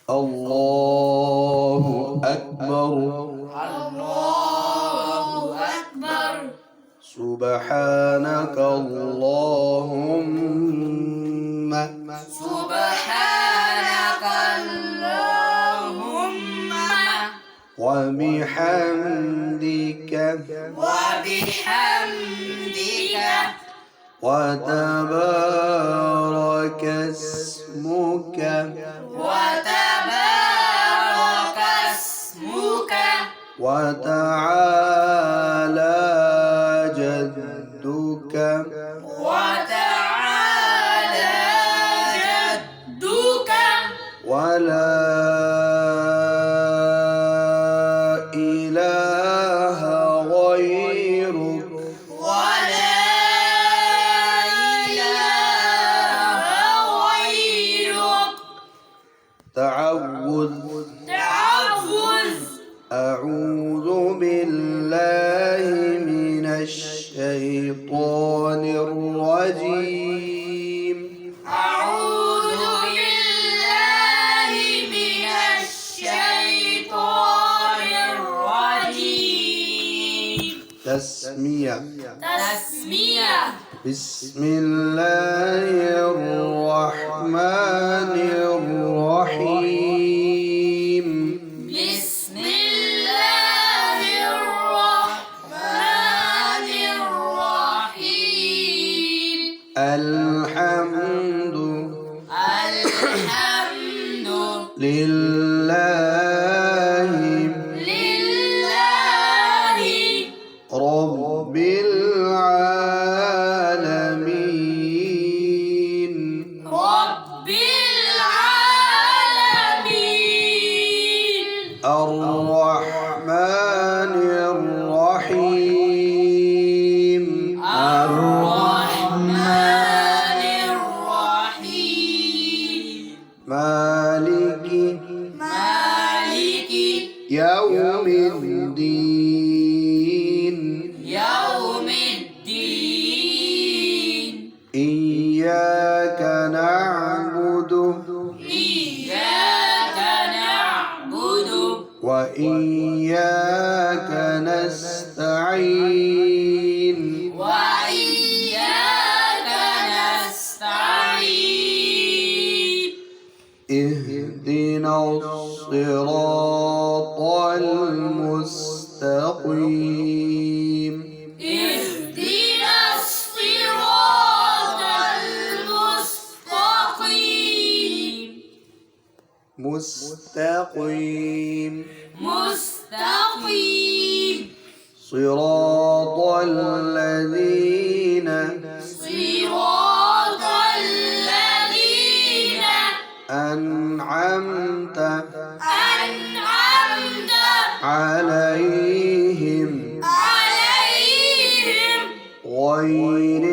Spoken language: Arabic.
الله أكبر. الله أكبر. سبحانك اللهم. سبحانك اللهم وبحمدك. وبحمدك وتبارك اسمك. وتبارك اسمك وتعالى جدك. وتعالى جدك ولا إله غيرك. ولا إله غيرك. تعوذ. تعوذ. أعوذ بالله من الشيطان الرجيم. أعوذ بالله من الشيطان الرجيم. تسمية. تسمية. بسم الله الرحمن الرحيم. بسم الله الرحمن الرحيم. الحمد الحمد لله لله رب العالمين. رب العالمين. الرحمن الرحيم. الرحمن الرحيم. مالك مالك يوم الدين. يوم الدين. إياك نعبد إياك نعبد وإياك نستعين. وإياك نستعين. اهدنا الصراط المستقيم. اهدنا الصراط المستقيم. مستقيم. مستقيم. صراط الذين صراط الذين أنعمت أنعمت عليهم عليهم غير